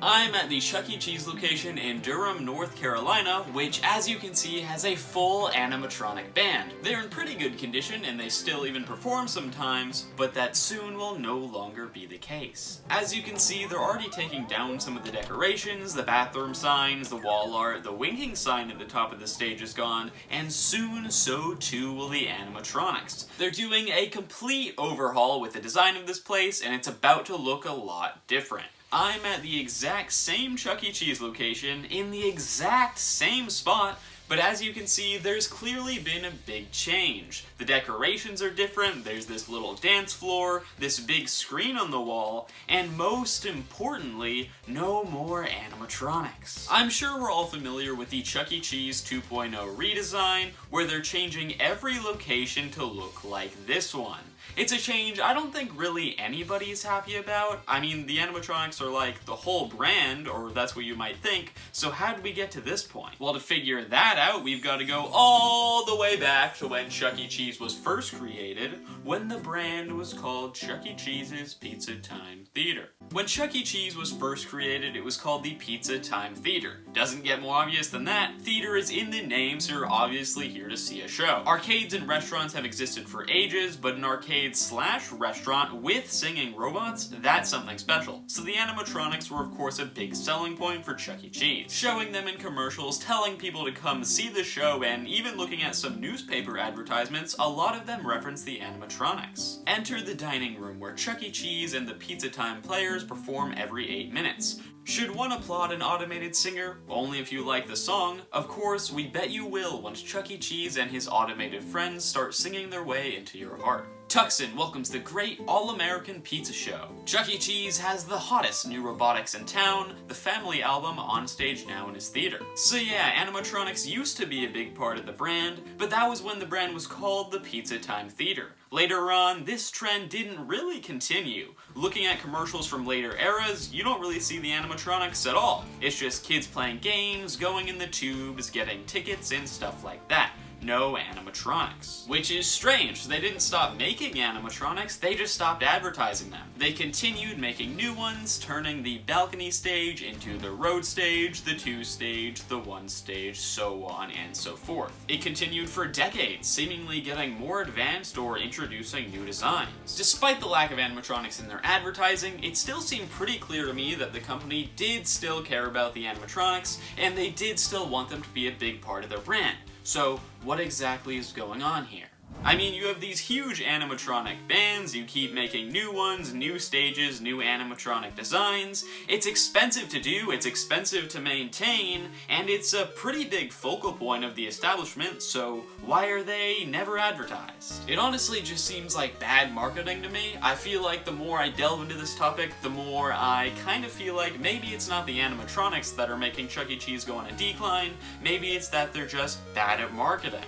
I'm at the Chuck E. Cheese location in Durham, North Carolina, which, as you can see, has a full animatronic band. They're in pretty good condition, and they still even perform sometimes, but that soon will no longer be the case. As you can see, they're already taking down some of the decorations, the bathroom signs, the wall art, the winking sign at the top of the stage is gone, and soon so too will the animatronics. They're doing a complete overhaul with the design of this place, and it's about to look a lot different. I'm at the exact same Chuck E. Cheese location, in the exact same spot, but as you can see, there's clearly been a big change. The decorations are different, there's this little dance floor, this big screen on the wall, and most importantly, no more animatronics. I'm sure we're all familiar with the Chuck E. Cheese 2.0 redesign, where they're changing every location to look like this one. It's a change I don't think really anybody's happy about. I mean, the animatronics are like the whole brand, or that's what you might think, so how did we get to this point? Well, to figure that out, we've got to go all the way back to when Chuck E. Cheese was first created, when the brand was called Chuck E. Cheese's Pizza Time Theater. When Chuck E. Cheese was first created, it was called the Pizza Time Theater. Doesn't get more obvious than that. Theater is in the name, so you're obviously here to see a show. Arcades and restaurants have existed for ages, but an arcade/restaurant with singing robots, that's something special. So the animatronics were of course a big selling point for Chuck E. Cheese. Showing them in commercials, telling people to come see the show, and even looking at some newspaper advertisements, a lot of them reference the animatronics. Enter the dining room where Chuck E. Cheese and the Pizza Time players perform every 8 minutes. Should one applaud an automated singer? Only if you like the song. Of course, we bet you will once Chuck E. Cheese and his automated friends start singing their way into your heart. Tucson welcomes the great all-American pizza show. Chuck E. Cheese has the hottest new robotics in town, the Family album on stage now in his theater. So yeah, animatronics used to be a big part of the brand, but that was when the brand was called the Pizza Time Theater. Later on, this trend didn't really continue. Looking at commercials from later eras, you don't really see the animatronics at all. It's just kids playing games, going in the tubes, getting tickets, and stuff like that. No animatronics. Which is strange. They didn't stop making animatronics, they just stopped advertising them. They continued making new ones, turning the balcony stage into the road stage, the 2 stage, the 1 stage, so on and so forth. It continued for decades, seemingly getting more advanced or introducing new designs. Despite the lack of animatronics in their advertising, it still seemed pretty clear to me that the company did still care about the animatronics, and they did still want them to be a big part of their brand. So, what exactly is going on here? I mean, you have these huge animatronic bands, you keep making new ones, new stages, new animatronic designs. It's expensive to do, it's expensive to maintain, and it's a pretty big focal point of the establishment, so why are they never advertised? It honestly just seems like bad marketing to me. I feel like the more I delve into this topic, the more I kind of feel like maybe it's not the animatronics that are making Chuck E. Cheese go on a decline, maybe it's that they're just bad at marketing.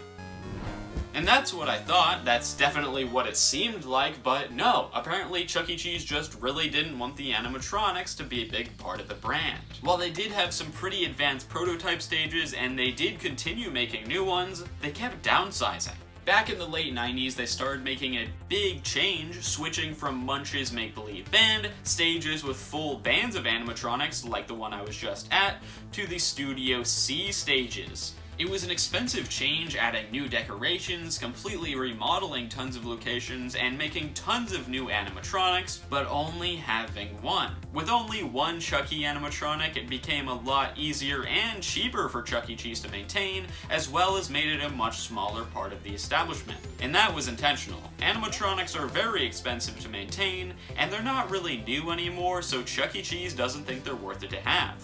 And that's what I thought, that's definitely what it seemed like, but no, apparently Chuck E. Cheese just really didn't want the animatronics to be a big part of the brand. While they did have some pretty advanced prototype stages, and they did continue making new ones, they kept downsizing. Back in the late 90s, they started making a big change, switching from Munch's make-believe band, stages with full bands of animatronics, like the one I was just at, to the Studio C stages. It was an expensive change, adding new decorations, completely remodeling tons of locations, and making tons of new animatronics, but only having one. With only one Chuck E. animatronic, it became a lot easier and cheaper for Chuck E. Cheese to maintain, as well as made it a much smaller part of the establishment. And that was intentional. Animatronics are very expensive to maintain, and they're not really new anymore, so Chuck E. Cheese doesn't think they're worth it to have.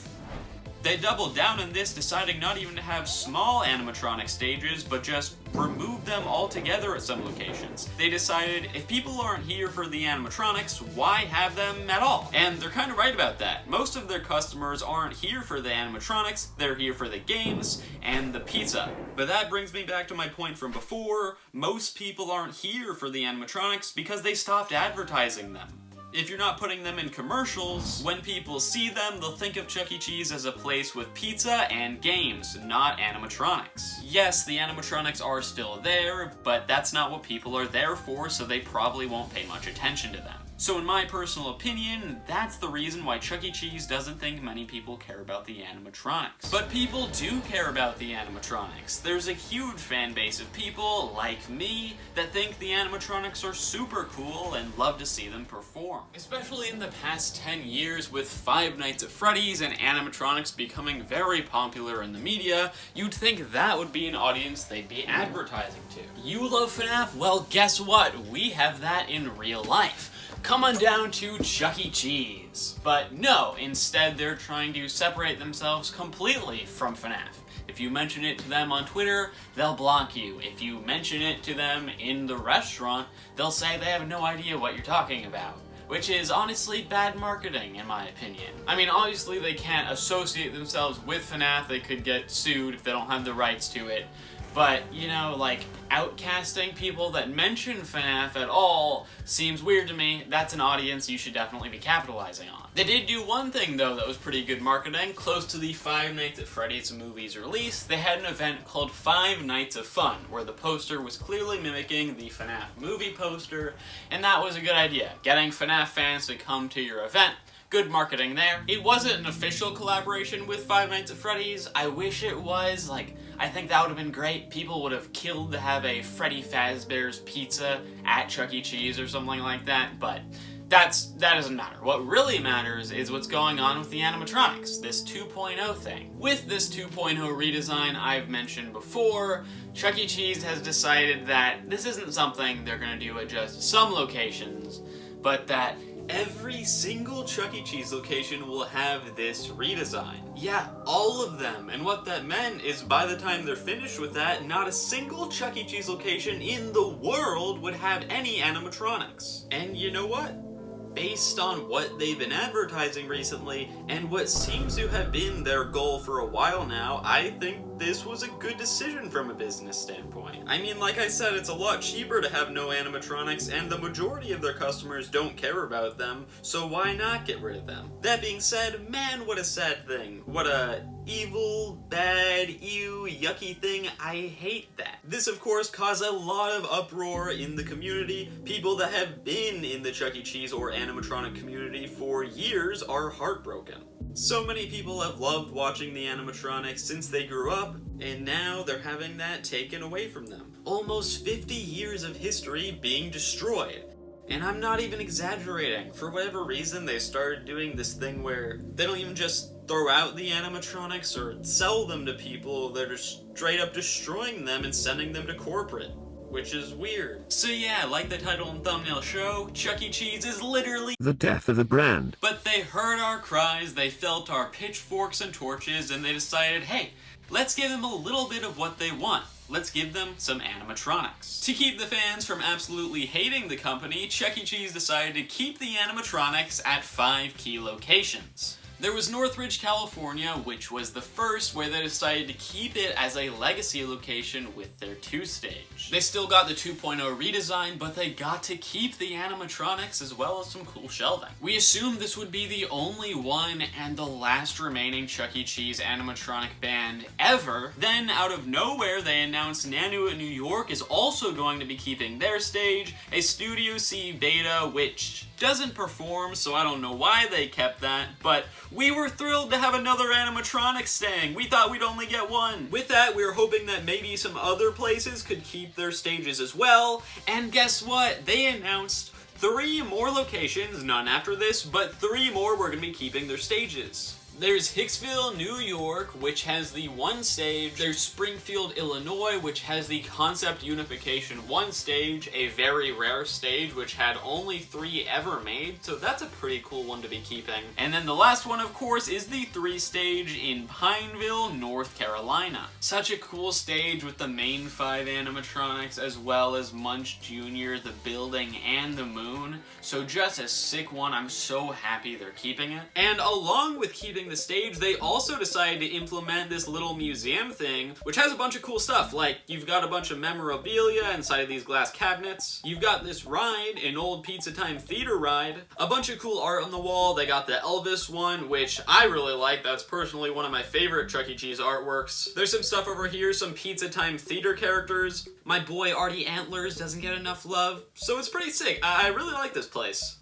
They doubled down on this, deciding not even to have small animatronic stages, but just remove them altogether at some locations. They decided, if people aren't here for the animatronics, why have them at all? And they're kind of right about that. Most of their customers aren't here for the animatronics, they're here for the games and the pizza. But that brings me back to my point from before, most people aren't here for the animatronics because they stopped advertising them. If you're not putting them in commercials, when people see them, they'll think of Chuck E. Cheese as a place with pizza and games, not animatronics. Yes, the animatronics are still there, but that's not what people are there for, so they probably won't pay much attention to them. So in my personal opinion, that's the reason why Chuck E. Cheese doesn't think many people care about the animatronics. But people do care about the animatronics. There's a huge fan base of people, like me, that think the animatronics are super cool and love to see them perform. Especially in the past 10 years with Five Nights at Freddy's and animatronics becoming very popular in the media, you'd think that would be an audience they'd be advertising to. You love FNAF? Well, guess what? We have that in real life. Come on down to Chuck E. Cheese. But no, instead they're trying to separate themselves completely from FNAF. If you mention it to them on Twitter, they'll block you. If you mention it to them in the restaurant, they'll say they have no idea what you're talking about. Which is honestly bad marketing, in my opinion. I mean, obviously they can't associate themselves with FNAF, they could get sued if they don't have the rights to it. But, you know, like, outcasting people that mention FNAF at all seems weird to me. That's an audience you should definitely be capitalizing on. They did do one thing, though, that was pretty good marketing. Close to the Five Nights at Freddy's movie's release, they had an event called Five Nights of Fun, where the poster was clearly mimicking the FNAF movie poster, and that was a good idea. Getting FNAF fans to come to your event. Good marketing there. It wasn't an official collaboration with Five Nights at Freddy's. I wish it was. Like, I think that would have been great. People would have killed to have a Freddy Fazbear's Pizza at Chuck E. Cheese or something like that, but that doesn't matter. What really matters is what's going on with the animatronics, this 2.0 thing. With this 2.0 redesign I've mentioned before, Chuck E. Cheese has decided that this isn't something they're gonna do at just some locations, but that every single Chuck E. Cheese location will have this redesign. Yeah, all of them. And what that meant is by the time they're finished with that, not a single Chuck E. Cheese location in the world would have any animatronics. And you know what? Based on what they've been advertising recently, and what seems to have been their goal for a while now, I think this was a good decision from a business standpoint. I mean, like I said, it's a lot cheaper to have no animatronics, and the majority of their customers don't care about them, so why not get rid of them? That being said, man, what a sad thing. What a evil, bad, ew, yucky thing. I hate that. This, of course, caused a lot of uproar in the community. People that have been in the Chuck E. Cheese or animatronic community for years are heartbroken. So many people have loved watching the animatronics since they grew up, and now they're having that taken away from them. Almost 50 years of history being destroyed. And I'm not even exaggerating. For whatever reason, they started doing this thing where they don't even just throw out the animatronics or sell them to people, they're just straight up destroying them and sending them to corporate. Which is weird. So yeah, like the title and thumbnail show, Chuck E. Cheese is literally the death of the brand. But they heard our cries, they felt our pitchforks and torches, and they decided, hey, let's give them a little bit of what they want. Let's give them some animatronics. To keep the fans from absolutely hating the company, Chuck E. Cheese decided to keep the animatronics at 5 key locations. There was Northridge, California, which was the first where they decided to keep it as a legacy location with their 2-stage. They still got the 2.0 redesign, but they got to keep the animatronics as well as some cool shelving. We assumed this would be the only one and the last remaining Chuck E. Cheese animatronic band ever. Then, out of nowhere, they announced Nanuet, New York is also going to be keeping their stage, a Studio C beta, which doesn't perform, so I don't know why they kept that, but we were thrilled to have another animatronic staying. We thought we'd only get one. With that, we were hoping that maybe some other places could keep their stages as well, and guess what? They announced 3 more locations, none after this, but 3 more were going to be keeping their stages. There's Hicksville, New York, which has the 1 stage. There's Springfield, Illinois, which has the Concept Unification 1 stage, a very rare stage which had only 3 ever made, so that's a pretty cool one to be keeping. And then the last one, of course, is the 3 stage in Pineville, North Carolina. Such a cool stage with the main 5 animatronics, as well as Munch Jr., the building, and the moon. So just a sick one. I'm so happy they're keeping it. And along with keeping the stage, they also decided to implement this little museum thing, which has a bunch of cool stuff. Like, you've got a bunch of memorabilia inside of these glass cabinets. You've got this ride, an old Pizza Time theater ride. A bunch of cool art on the wall. They got the Elvis one, which I really like. That's personally one of my favorite Chuck E. Cheese artworks. There's some stuff over here, some Pizza Time theater characters. My boy Artie Antlers doesn't get enough love, so it's pretty sick. I really like this place.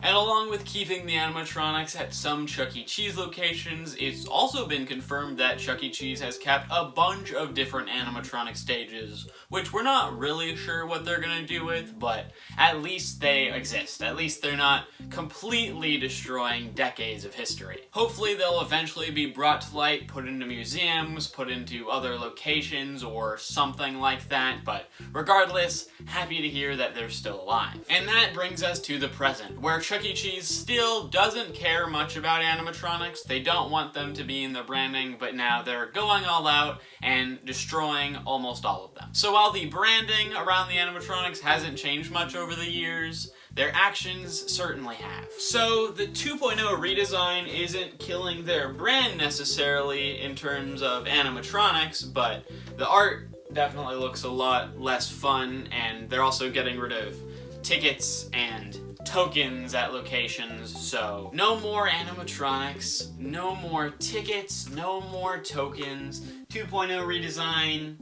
And along with keeping the animatronics at some Chuck E. Cheese locations, it's also been confirmed that Chuck E. Cheese has kept a bunch of different animatronic stages, which we're not really sure what they're gonna do with, but at least they exist. At least they're not completely destroying decades of history. Hopefully they'll eventually be brought to light, put into museums, put into other locations, or something like that, but regardless, happy to hear that they're still alive. And that brings us to the present, where Chuck E. Cheese still doesn't care much about animatronics. They don't want them to be in their branding, but now they're going all out and destroying almost all of them. So while the branding around the animatronics hasn't changed much over the years, their actions certainly have. So the 2.0 redesign isn't killing their brand necessarily in terms of animatronics, but the art definitely looks a lot less fun, and they're also getting rid of tickets and tokens at locations, so no more animatronics, no more tickets, no more tokens. 2.0 redesign.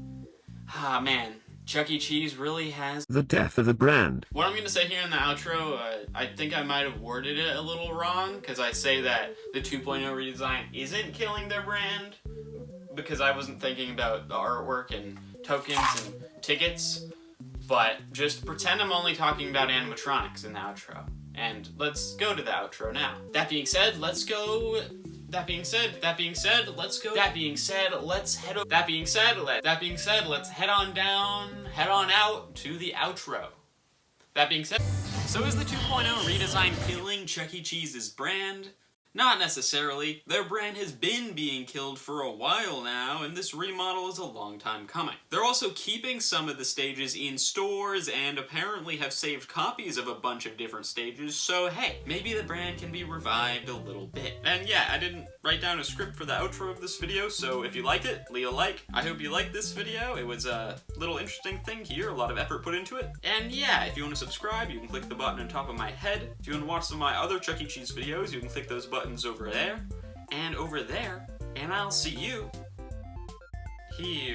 Ah man, Chuck E. Cheese really has the death of the brand. What I'm going to say here in the outro, I think I might have worded it a little wrong, because I say that the 2.0 redesign isn't killing their brand, because I wasn't thinking about the artwork and tokens and tickets. But just pretend I'm only talking about animatronics in the outro. And let's go to the outro now. That being said, let's go. That being said, let's go. That being said, let's head let's head on down, head on out to the outro. That being said, so is the 2.0 redesign killing Chuck E. Cheese's brand? Not necessarily. Their brand has been being killed for a while now, and this remodel is a long time coming. They're also keeping some of the stages in stores and apparently have saved copies of a bunch of different stages, so hey, maybe the brand can be revived a little bit. And yeah, I didn't write down a script for the outro of this video, so if you liked it, leave a like. I hope you liked this video. It was a little interesting thing here, a lot of effort put into it. And yeah, if you want to subscribe, you can click the button on top of my head. If you want to watch some of my other Chuck E. Cheese videos, you can click those buttons over there, and I'll see you here.